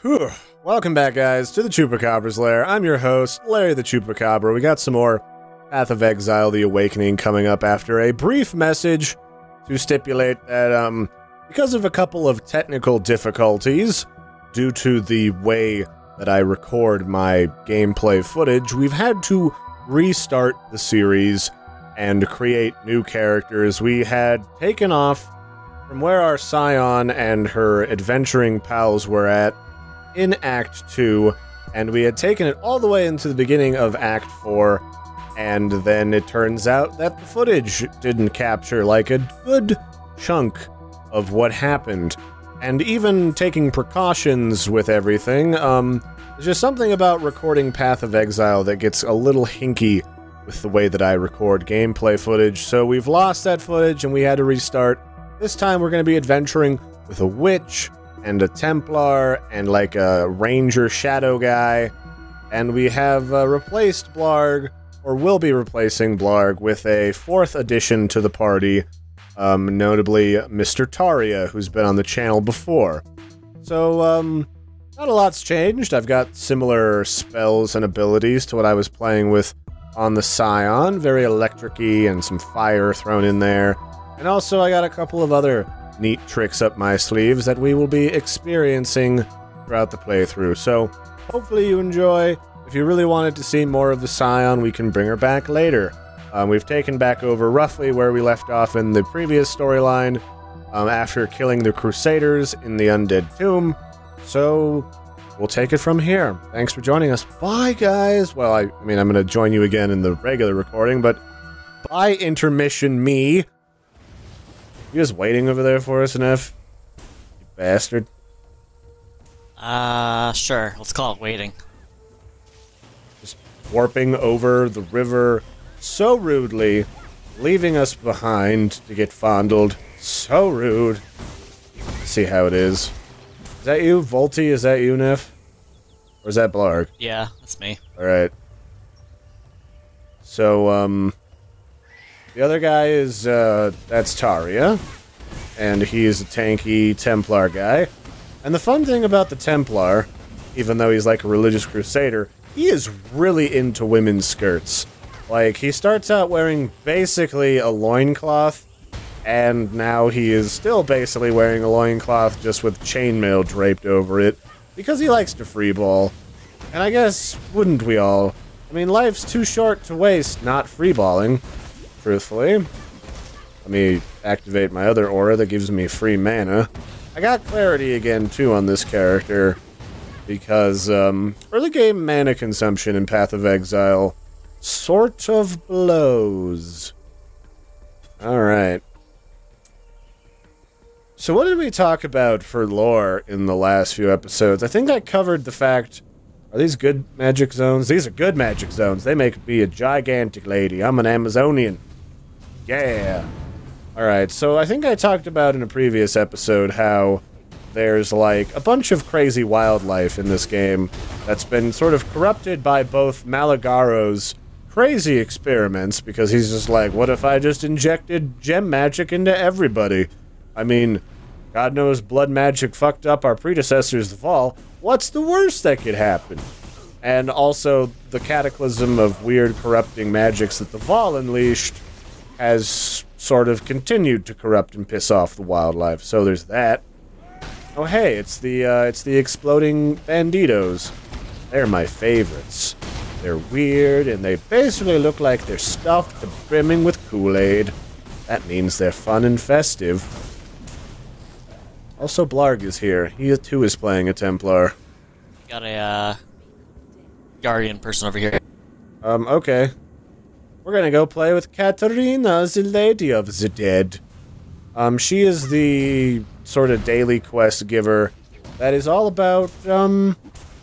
Whew. Welcome back, guys, to the Chupacabra's Lair. I'm your host, Larry the Chupacabra. We got some more Path of Exile, The Awakening coming up after a brief message to stipulate that, because of a couple of technical difficulties, due to the way that I record my gameplay footage, we've had to restart the series and create new characters. We had taken off from where our Scion and her adventuring pals were at in Act 2, and we had taken it all the way into the beginning of Act 4, and then it turns out that the footage didn't capture, like, a good chunk of what happened. And even taking precautions with everything, there's just something about recording Path of Exile that gets a little hinky with the way that I record gameplay footage, so we've lost that footage and we had to restart. This time we're going to be adventuring with a witch, and a Templar, and like a Ranger Shadow guy, and we have replaced Blarg, or will be replacing Blarg, with a 4th addition to the party, notably Mr. Taria, who's been on the channel before. So, not a lot's changed. I've got similar spells and abilities to what I was playing with on the Scion, very electric-y, and some fire thrown in there, and also I got a couple of other neat tricks up my sleeves that we will be experiencing throughout the playthrough. So, hopefully you enjoy. If you really wanted to see more of the Scion, we can bring her back later. We've taken back over roughly where we left off in the previous storyline, after killing the Crusaders in the Undead Tomb. So, we'll take it from here. Thanks for joining us. Bye, guys! Well, I mean, I'm going to join you again in the regular recording, but bye, intermission me! You just waiting over there for us, Neff? You bastard. Sure. Let's call it waiting. Just warping over the river so rudely, leaving us behind to get fondled. So rude. Let's see how it is. Is that you, Volty? Is that you, Neff? Or is that Blarg? Yeah, that's me. Alright. So, the other guy is, that's Taria, and he's a tanky Templar guy. And the fun thing about the Templar, even though he's like a religious crusader, he is really into women's skirts. Like, he starts out wearing basically a loincloth, and now he is still basically wearing a loincloth just with chainmail draped over it, because he likes to freeball. And I guess, wouldn't we all? I mean, life's too short to waste not freeballing. Truthfully. Let me activate my other aura that gives me free mana. I got clarity again, too, on this character, because, early game mana consumption in Path of Exile sort of blows. Alright. So what did we talk about for lore in the last few episodes? I think I covered the fact... Are these good magic zones? These are good magic zones. They make me a gigantic lady. I'm an Amazonian. Yeah. Alright, so I think I talked about in a previous episode how there's, like, a bunch of crazy wildlife in this game that's been sort of corrupted by both Malagaro's crazy experiments, because he's just like, what if I just injected gem magic into everybody? I mean, God knows blood magic fucked up our predecessors the fall. What's the worst that could happen? And also, the cataclysm of weird corrupting magics that the Vol unleashed has sort of continued to corrupt and piss off the wildlife, so there's that. Oh hey, it's the exploding banditos. They're my favorites. They're weird, and they basically look like they're stuffed to brimming with Kool-Aid. That means they're fun and festive. Also, Blarg is here. He too is playing a Templar. Got a, Guardian person over here. Okay. We're gonna go play with Katarina, the Lady of the Dead. She is the sort of daily quest giver that is all about,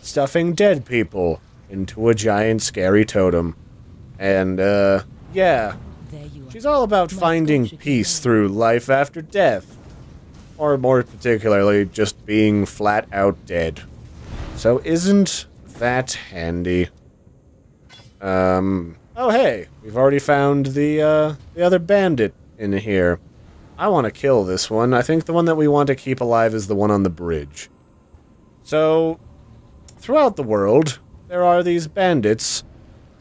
stuffing dead people into a giant scary totem. And, yeah. She's all about finding peace through life after death. Or more particularly, just being flat out dead. So isn't that handy? Oh hey, we've already found the other bandit in here. I want to kill this one. I think the one that we want to keep alive is the one on the bridge. So, throughout the world, there are these bandits,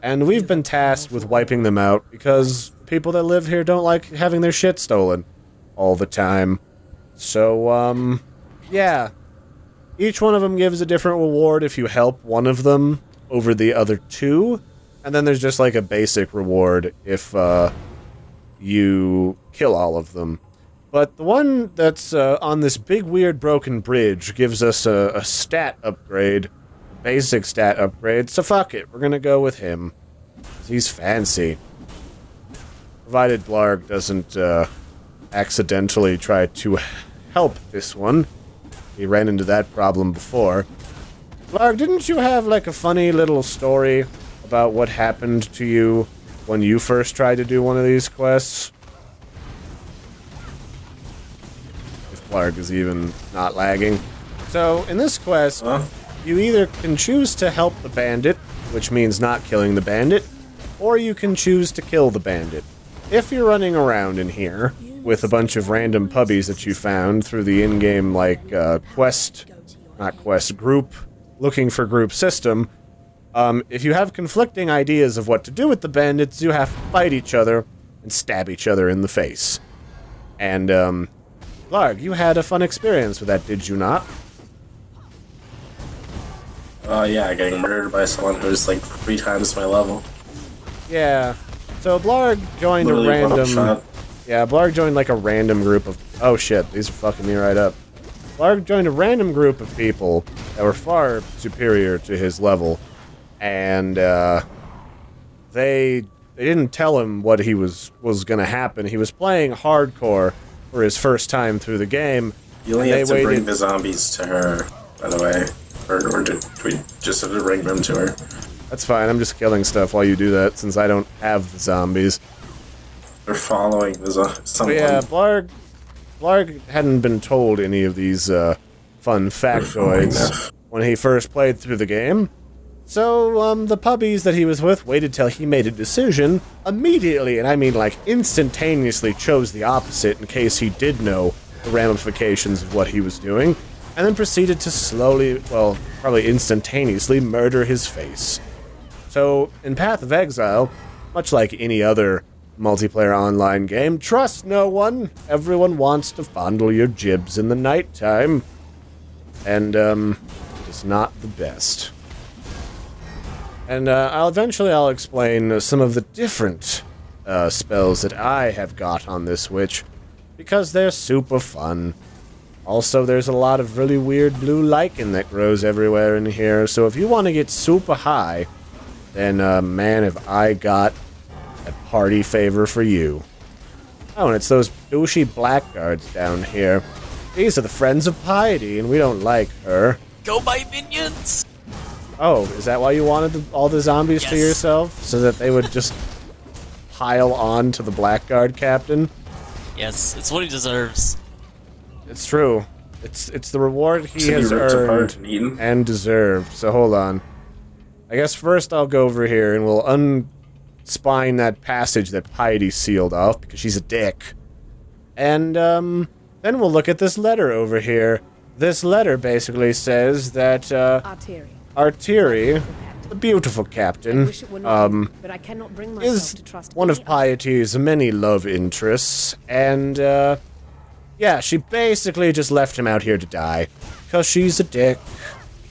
and we've been tasked with wiping them out because people that live here don't like having their shit stolen all the time. So, yeah. Each one of them gives a different reward if you help one of them over the other two, and then there's just like a basic reward if, you kill all of them. But the one that's on this big, weird, broken bridge gives us a stat upgrade, basic stat upgrade, so fuck it, we're gonna go with him. He's fancy. Provided Blarg doesn't accidentally try to help this one. He ran into that problem before. Blarg, didn't you have like a funny little story about what happened to you when you first tried to do one of these quests? If Blarg is even not lagging. So, in this quest, you either can choose to help the bandit, which means not killing the bandit, or you can choose to kill the bandit. If you're running around in here with a bunch of random puppies that you found through the in-game, like, group, looking for group system, if you have conflicting ideas of what to do with the bandits, you have to fight each other and stab each other in the face. And, Blarg, you had a fun experience with that, did you not? Yeah, getting murdered by someone who's like 3 times my level. Yeah. So Blarg joined Literally a random... one-shot. Yeah, Blarg joined like a random group of... Oh shit, these are fucking me right up. Blarg joined a random group of people that were far superior to his level. And, they didn't tell him what was gonna happen. He was playing hardcore for his first time through the game. You only have to bring the zombies to her, by the way. Or do we just have to bring them to her? That's fine, I'm just killing stuff while you do that, since I don't have the zombies. They're following someone. But yeah, Blarg hadn't been told any of these, fun factoids when he first played through the game. So, the puppies that he was with waited till he made a decision, immediately, and I mean like instantaneously chose the opposite in case he did know the ramifications of what he was doing, and then proceeded to slowly, well, probably instantaneously murder his face. So, in Path of Exile, much like any other multiplayer online game, trust no one. Everyone wants to fondle your jibs in the nighttime. And, it's not the best. And, I'll explain some of the different, spells that I have got on this witch, because they're super fun. Also, there's a lot of really weird blue lichen that grows everywhere in here, so if you want to get super high, then, man, have I got a party favor for you. Oh, and it's those douchey blackguards down here. These are the Friends of Piety, and we don't like her. Go my minions! Oh, is that why you wanted all the zombies to yourself? So that they would just pile on to the blackguard captain? Yes, it's what he deserves. It's true. It's the reward he has earned and deserved. So hold on. I guess first I'll go over here and we'll unspine that passage that Piety sealed off because she's a dick. And then we'll look at this letter over here. This letter basically says that Artiri, the beautiful captain, is one of Piety's many love interests, and, yeah, she basically just left him out here to die, because she's a dick.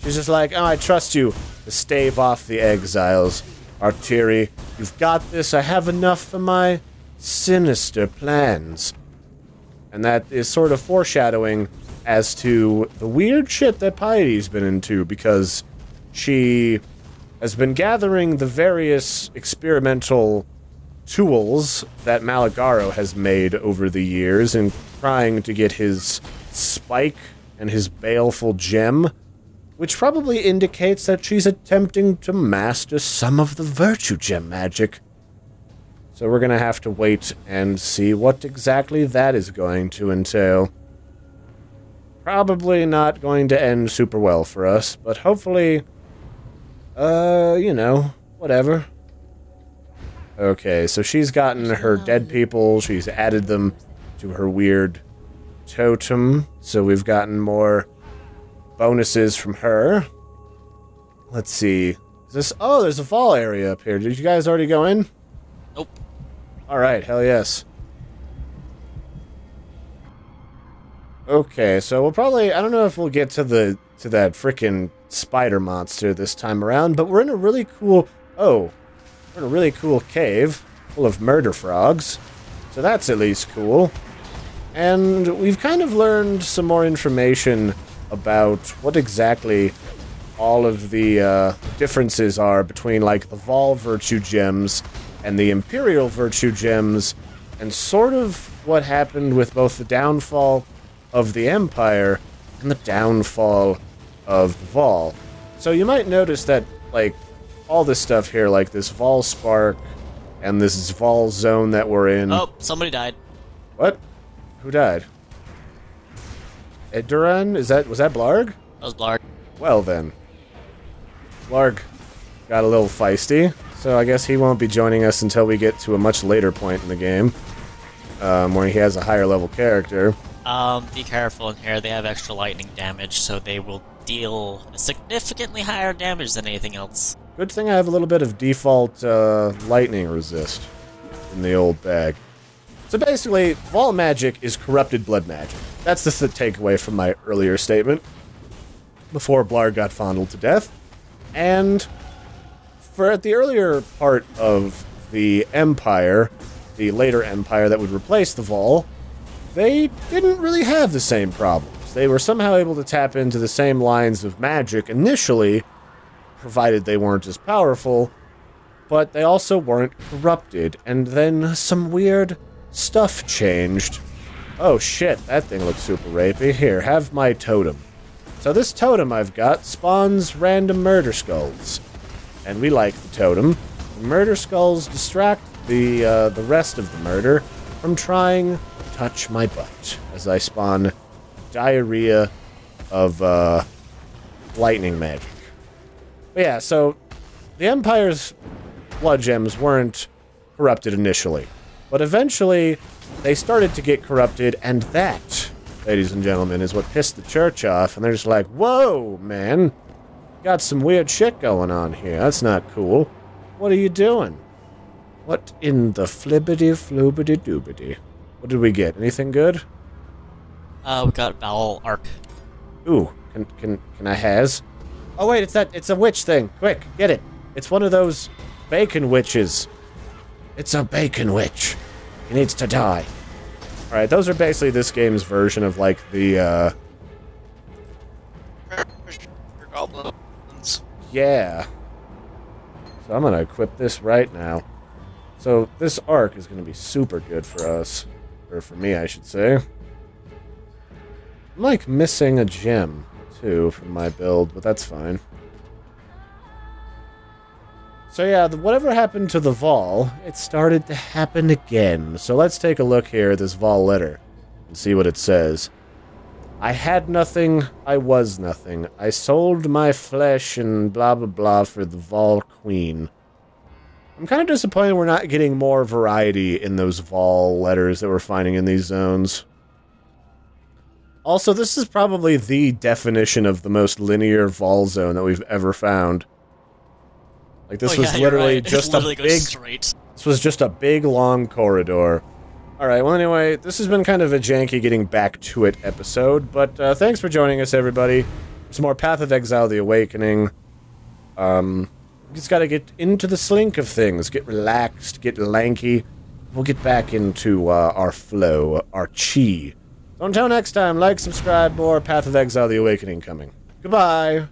She's just like, oh, I trust you to stave off the exiles. Artiri, you've got this, I have enough for my sinister plans. And that is sort of foreshadowing as to the weird shit that Piety's been into, because she has been gathering the various experimental tools that Malagaro has made over the years and trying to get his spike and his baleful gem, which probably indicates that she's attempting to master some of the virtue gem magic. So we're gonna have to wait and see what exactly that is going to entail. Probably not going to end super well for us, but hopefully, you know, whatever. Okay, so she's gotten her dead people, she's added them to her weird totem, so we've gotten more bonuses from her. Let's see. Is this... Oh, there's a fall area up here. Did you guys already go in? Nope. Alright, hell yes. Okay, so we'll probably... I don't know if we'll get to that frickin' spider monster this time around, but we're in a really cool... Oh. We're in a really cool cave full of murder frogs. So that's at least cool. And we've kind of learned some more information about what exactly all of the differences are between, like, the Vol Virtue Gems and the Imperial Virtue Gems, and sort of what happened with both the downfall of the Empire and the downfall of the Vol. So you might notice that, like, all this stuff here, like this Vol Spark and this Vol Zone that we're in... Oh, somebody died. What? Who died? Edduran? Was that Blarg? That was Blarg. Well then. Blarg got a little feisty, so I guess he won't be joining us until we get to a much later point in the game, where he has a higher level character. Be careful in here, they have extra lightning damage, so they will deal significantly higher damage than anything else. Good thing I have a little bit of default lightning resist in the old bag. So basically, Vol magic is corrupted blood magic. That's the takeaway from my earlier statement, before Blarg got fondled to death. And for the earlier part of the Empire, the later Empire that would replace the Vol, they didn't really have the same problems. They were somehow able to tap into the same lines of magic initially, provided they weren't as powerful, but they also weren't corrupted, and then some weird stuff changed. Oh shit, that thing looks super rapey. Here, have my totem. So this totem I've got spawns random murder skulls, and we like the totem. The murder skulls distract the rest of the murder from trying to touch my butt, as I spawn diarrhea of lightning magic. But yeah, so the Empire's blood gems weren't corrupted initially, but eventually they started to get corrupted, and that, ladies and gentlemen, is what pissed the church off, and they're just like, whoa, man, got some weird shit going on here. That's not cool. What are you doing? What in the flibbity-floobity-doobity? What did we get? Anything good? We got Bowel Arc. Ooh, can I has? Oh wait, it's a witch thing. Quick, get it. It's one of those bacon witches. It's a bacon witch. He needs to die. Alright, those are basically this game's version of, like, the, goblins. Yeah. So I'm gonna equip this right now. So this arc is gonna be super good for us. Or for me, I should say. I'm, like, missing a gem, too, from my build, but that's fine. So yeah, whatever happened to the Vol, it started to happen again. So let's take a look here at this Vol letter and see what it says. I had nothing, I was nothing. I sold my flesh and blah blah blah for the Vol Queen. I'm kind of disappointed we're not getting more variety in those Vol letters that we're finding in these zones. Also, this is probably the definition of the most linear Vol zone that we've ever found. Like, this was literally right. just literally a big... straight. This was just a big, long corridor. Alright, well anyway, this has been kind of a janky getting back to it episode, but thanks for joining us, everybody. Some more Path of Exile, The Awakening. Just gotta get into the slink of things, get relaxed, get lanky. We'll get back into our flow, our chi. So until next time, like, subscribe, more Path of Exile, The Awakening coming. Goodbye!